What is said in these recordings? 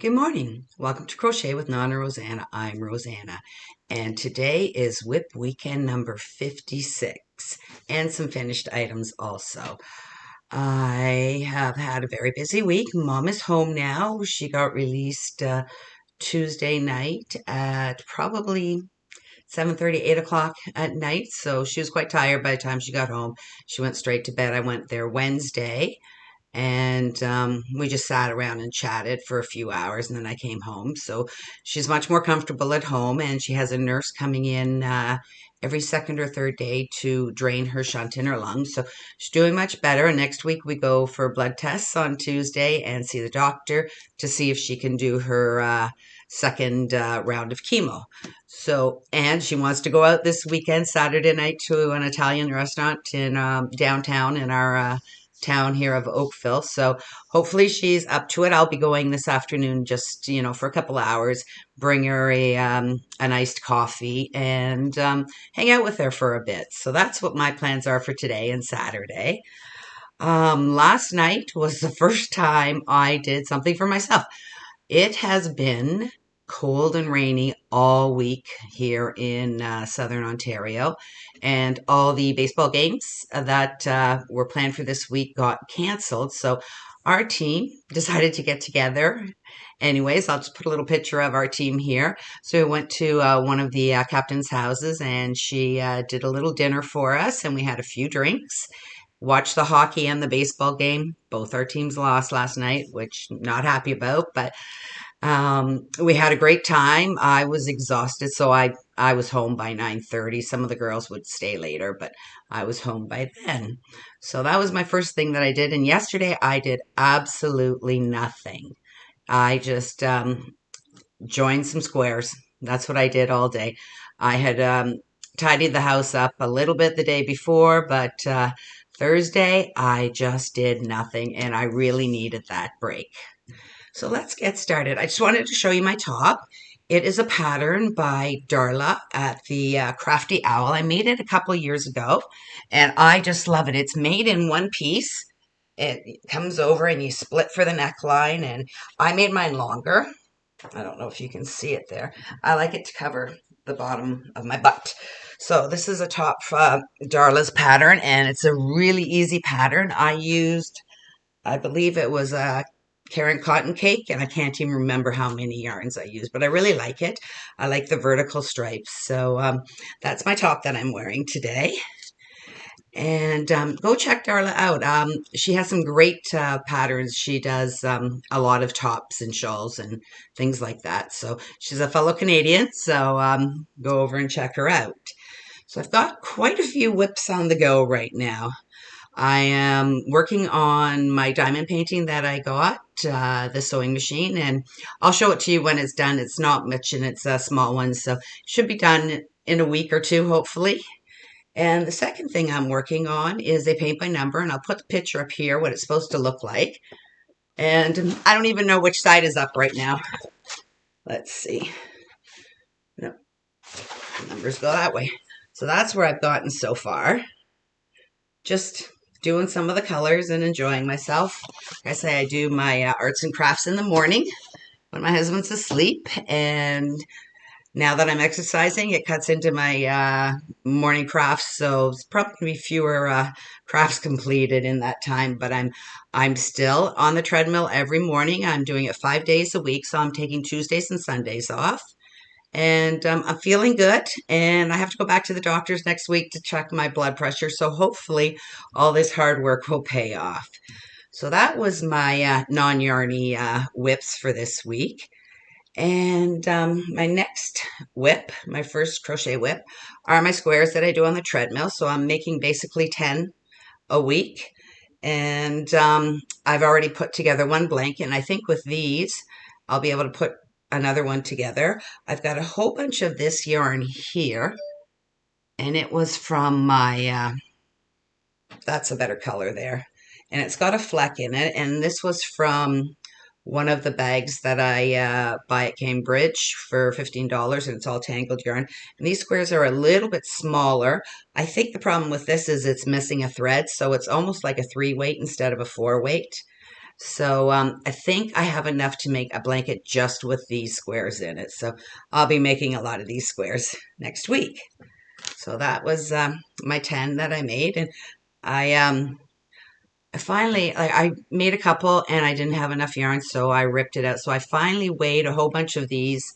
Good morning. Welcome to Crochet with Nonna Rosanna. I'm Rosanna, and today is WIP weekend number 56 and some finished items also. I have had a very busy week. Mom is home now. She got released Tuesday night at probably 7:30, 8 o'clock at night, so she was quite tired by the time she got home. She went straight to bed. I went there Wednesday and we just sat around and chatted for a few hours, and then I came home. So she's much more comfortable at home, and she has a nurse coming in every second or third day to drain her shunt in her lungs. So she's doing much better, and next week we go for blood tests on Tuesday and see the doctor to see if she can do her second round of chemo. So, and she wants to go out this weekend, Saturday night, to an Italian restaurant in downtown in our town here of Oakville. So hopefully she's up to it. I'll be going this afternoon just, for a couple of hours, bring her an iced coffee and hang out with her for a bit. So that's what my plans are for today and Saturday. Last night was the first time I did something for myself. It has been cold and rainy all week here in southern Ontario, and all the baseball games that were planned for this week got canceled. So our team decided to get together. Anyways, I'll just put a little picture of our team here. So we went to one of the captain's houses, and she did a little dinner for us, and we had a few drinks. Watched the hockey and the baseball game. Both our teams lost last night, which not happy about, but we had a great time. I was exhausted, so I was home by 9:30. Some of the girls would stay later, but I was home by then. So that was my first thing that I did. And yesterday I did absolutely nothing. I just joined some squares. That's what I did all day. I had tidied the house up a little bit the day before, but Thursday I just did nothing, and I really needed that break. So let's get started. I just wanted to show you my top. It is a pattern by Darla at the Crafty Owl. I made it a couple of years ago, and I just love it. It's made in one piece. It comes over and you split for the neckline, and I made mine longer. I don't know if you can see it there. I like it to cover the bottom of my butt. So this is a top Darla's pattern, and it's a really easy pattern. I believe it was a Karen cotton cake, and I can't even remember how many yarns I used, but I really like it. I like the vertical stripes. So that's my top that I'm wearing today. And go check Darla out. She has some great patterns. She does a lot of tops and shawls and things like that. So she's a fellow Canadian, so go over and check her out. So I've got quite a few WIPs on the go right now. I am working on my diamond painting that I got, the sewing machine, and I'll show it to you when it's done. It's not much, and it's a small one, so it should be done in a week or two, hopefully. And the second thing I'm working on is a paint by number, and I'll put the picture up here, what it's supposed to look like. And I don't even know which side is up right now. Let's see. No, numbers go that way. So that's where I've gotten so far. Just doing some of the colors and enjoying myself. Like I say, I do my arts and crafts in the morning when my husband's asleep, and now that I'm exercising, it cuts into my morning crafts, so it's probably going to be fewer crafts completed in that time, but I'm still on the treadmill every morning. I'm doing it 5 days a week, so I'm taking Tuesdays and Sundays off. And I'm feeling good, and I have to go back to the doctor's next week to check my blood pressure. So hopefully all this hard work will pay off. So that was my non-yarny WIPs for this week. And my next WIP, my first crochet WIP, are my squares that I do on the treadmill. So I'm making basically 10 a week. And I've already put together one blanket, and I think with these, I'll be able to put another one together. I've got a whole bunch of this yarn here, and it was from my, that's a better color there, and it's got a fleck in it, and this was from one of the bags that I buy at Cambridge for $15, and it's all tangled yarn. And these squares are a little bit smaller. I think the problem with this is it's missing a thread, so it's almost like a 3 weight instead of a 4 weight. So I think I have enough to make a blanket just with these squares in it. So I'll be making a lot of these squares next week. So that was my 10 that I made. And I finally, I made a couple and I didn't have enough yarn, so I ripped it out. So I finally weighed a whole bunch of these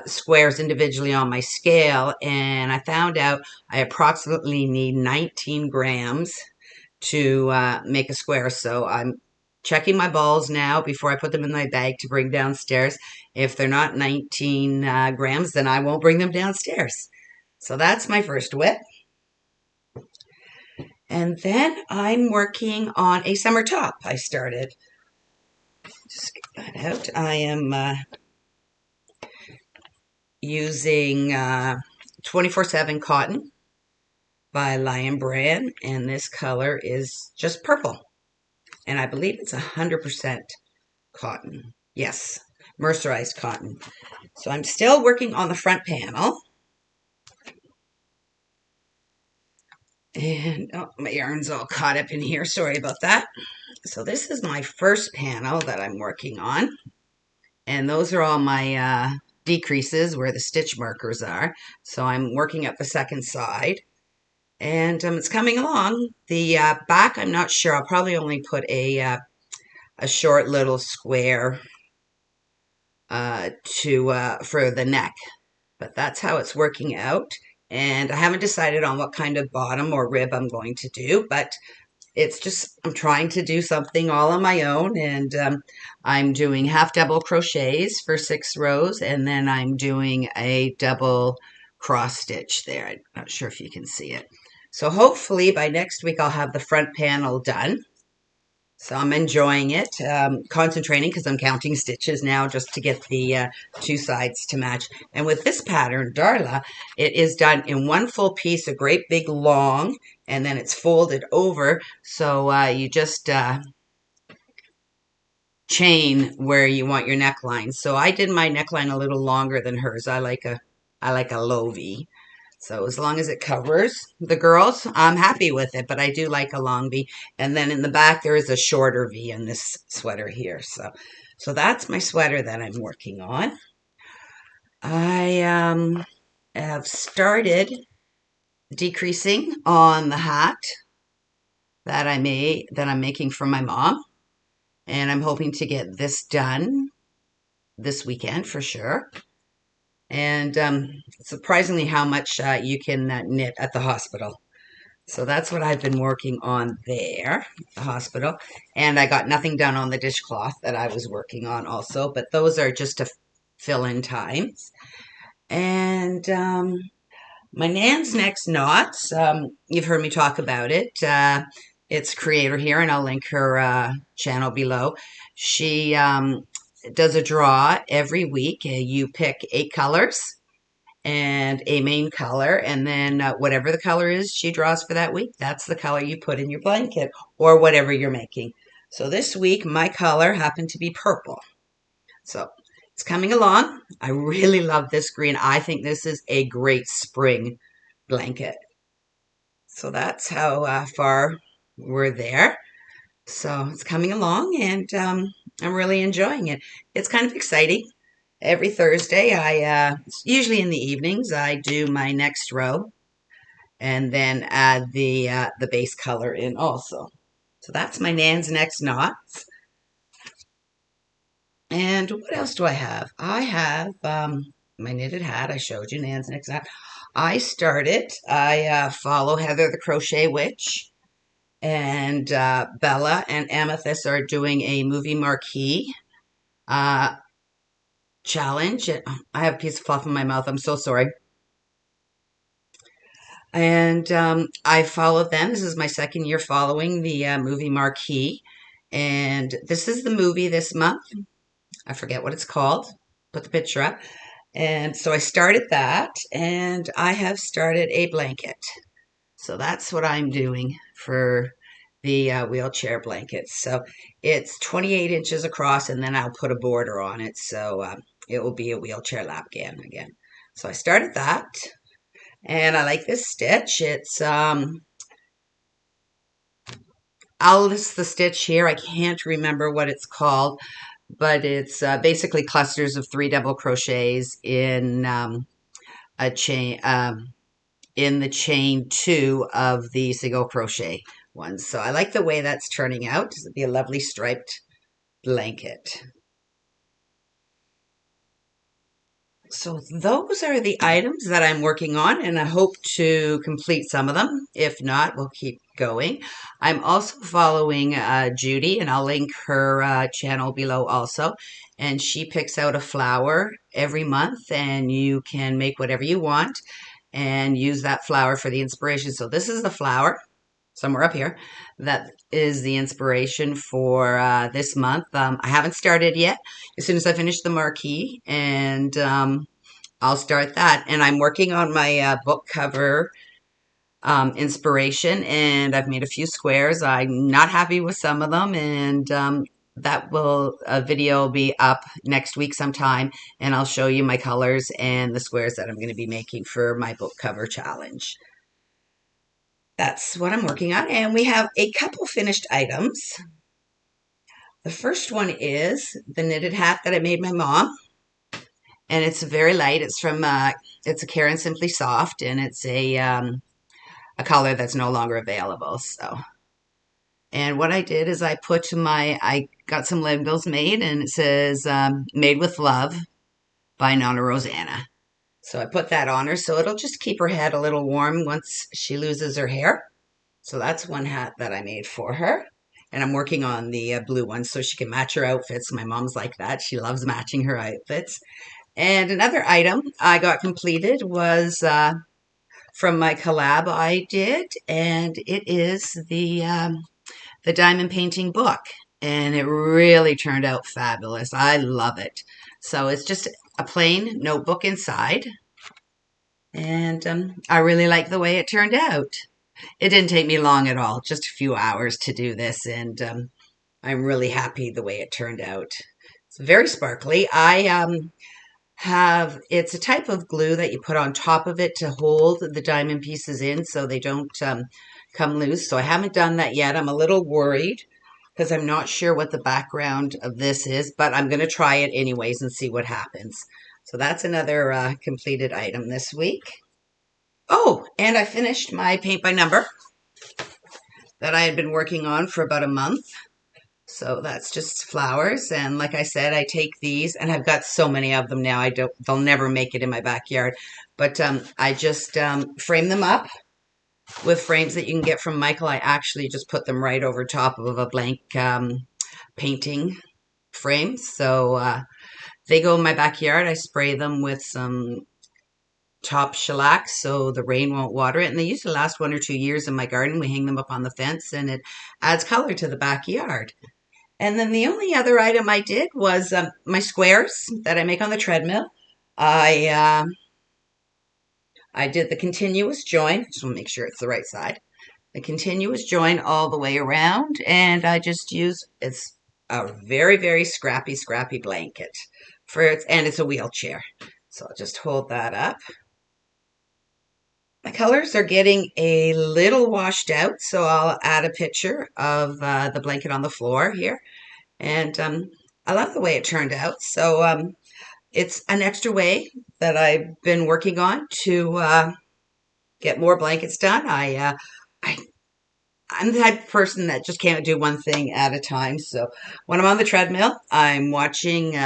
squares individually on my scale, and I found out I approximately need 19 grams to make a square. So I'm checking my balls now before I put them in my bag to bring downstairs. If they're not 19 grams, then I won't bring them downstairs. So that's my first WIP. And then I'm working on a summer top I started. Just get that out. I am using 24/7 cotton by Lion Brand, and this color is just purple. And I believe it's 100% cotton. Yes, mercerized cotton. So I'm still working on the front panel. And oh, my yarn's all caught up in here. Sorry about that. So this is my first panel that I'm working on. And those are all my decreases where the stitch markers are. So I'm working up the second side. And it's coming along. The back, I'm not sure. I'll probably only put a short little square for the neck. But that's how it's working out. And I haven't decided on what kind of bottom or rib I'm going to do, but it's just, I'm trying to do something all on my own, and I'm doing half double crochets for 6 rows, and then I'm doing a double cross stitch there. I'm not sure if you can see it. So hopefully by next week I'll have the front panel done. So I'm enjoying it, concentrating because I'm counting stitches now just to get the 2 sides to match. And with this pattern, Darla, it is done in one full piece, a great big long, and then it's folded over. So you just chain where you want your neckline. So I did my neckline a little longer than hers. I like a low V. So as long as it covers the girls, I'm happy with it, but I do like a long V. And then in the back, there is a shorter V in this sweater here. So that's my sweater that I'm working on. I have started decreasing on the hat that I'm making for my mom. And I'm hoping to get this done this weekend for sure. And surprisingly how much you can knit at the hospital. So that's what I've been working on there, the hospital. And I got nothing done on the dishcloth that I was working on also, but those are just to fill in times. And my Nan's Next Knots, you've heard me talk about it. It's creator here, and I'll link her channel below. She does a draw every week. You pick 8 colors and a main color, and then whatever the color is she draws for that week, that's the color you put in your blanket or whatever you're making. So this week my color happened to be purple. So it's coming along. I really love this green. I think this is a great spring blanket. So that's how far we're there. So it's coming along, and I'm really enjoying it. It's kind of exciting. Every Thursday, usually in the evenings, I do my next row and then add the base color in also. So that's my Nan's Next Knots. And what else do I have? I have my knitted hat. I showed you Nan's Next Knot. I follow Heather the Crochet Witch, and Bella and Amethyst are doing a movie Marquee challenge. I have a piece of fluff in my mouth. I'm so sorry. And I followed them. This is my second year following the movie Marquee. And this is the movie this month. I forget what it's called. Put the picture up. And so I started that, and I have started a blanket. So that's what I'm doing for the wheelchair blankets. So it's 28 inches across, and then I'll put a border on it. So it will be a wheelchair lap again. So I started that. And I like this stitch. It's I'll list the stitch here. I can't remember what it's called, but it's basically clusters of 3 double crochets in a chain, in the chain 2 of the single crochet ones. So I like the way that's turning out. It'll be a lovely striped blanket. So those are the items that I'm working on, and I hope to complete some of them. If not, we'll keep going. I'm also following Judy, and I'll link her channel below also. And she picks out a flower every month, and you can make whatever you want and use that flower for the inspiration. So this is the flower somewhere up here that is the inspiration for this month. I haven't started yet. As soon as I finish the marquee, and I'll start that. And I'm working on my book cover inspiration, and I've made a few squares. I'm not happy with some of them, and that will a video will be up next week sometime, and I'll show you my colors and the squares that I'm going to be making for my book cover challenge. That's what I'm working on, and we have a couple finished items. The first one is the knitted hat that I made my mom, and it's very light. It's from it's a Karen Simply Soft, and it's a color that's no longer available. So, and what I did is I got some labels made, and it says "Made with Love" by Nonna Rosanna. So I put that on her, so it'll just keep her head a little warm once she loses her hair. So that's one hat that I made for her. And I'm working on the blue one so she can match her outfits. My mom's like that. She loves matching her outfits. And another item I got completed was from my collab I did, and it is the diamond painting book. And it really turned out fabulous. I love it. So it's just a plain notebook inside. And I really like the way it turned out. It didn't take me long at all, just a few hours to do this, and I'm really happy the way it turned out. It's very sparkly. It's a type of glue that you put on top of it to hold the diamond pieces in so they don't come loose. So I haven't done that yet. I'm a little worried because I'm not sure what the background of this is, but I'm going to try it anyways and see what happens. So that's another completed item this week. Oh, and I finished my paint by number that I had been working on for about a month. So that's just flowers. And like I said, I take these, and I've got so many of them now. They'll never make it in my backyard. But I just frame them up with frames that you can get from Michael. I actually just put them right over top of a blank painting frame. So they go in my backyard. I spray them with some top shellac so the rain won't water it, and they usually last 1 or 2 years in my garden. We hang them up on the fence, and it adds color to the backyard. And then the only other item I did was my squares that I make on the treadmill. I did the continuous join. Just want to make sure it's the right side. The continuous join all the way around, and I just use it's a very, very scrappy blanket for it, and it's a wheelchair. So I'll just hold that up. My colors are getting a little washed out, so I'll add a picture of the blanket on the floor here. And I love the way it turned out. So it's an extra way that I've been working on to get more blankets done. I'm the type of person that just can't do one thing at a time. So when I'm on the treadmill, I'm watching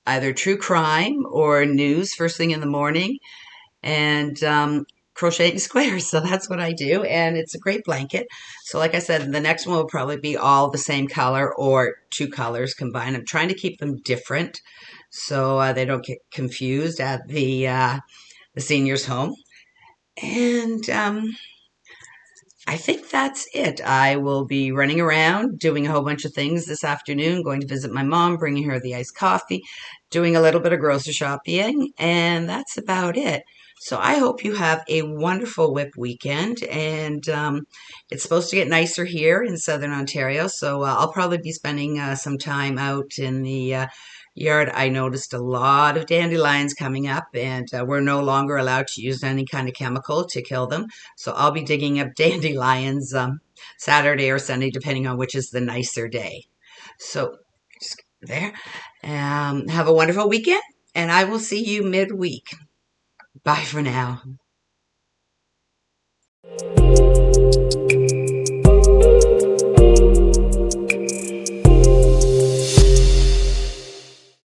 either true crime or news first thing in the morning, and crocheting squares. So that's what I do, and it's a great blanket. So like I said, the next one will probably be all the same color or 2 colors combined. I'm trying to keep them different so they don't get confused at the seniors home. And I think that's it. I will be running around doing a whole bunch of things this afternoon, going to visit my mom, bringing her the iced coffee, doing a little bit of grocery shopping, and that's about it. So I hope you have a wonderful WIP weekend, and it's supposed to get nicer here in Southern Ontario, so I'll probably be spending some time out in the yard. I noticed a lot of dandelions coming up, and we're no longer allowed to use any kind of chemical to kill them, so I'll be digging up dandelions Saturday or Sunday, depending on which is the nicer day. So just there. Have a wonderful weekend, and I will see you midweek. Bye for now.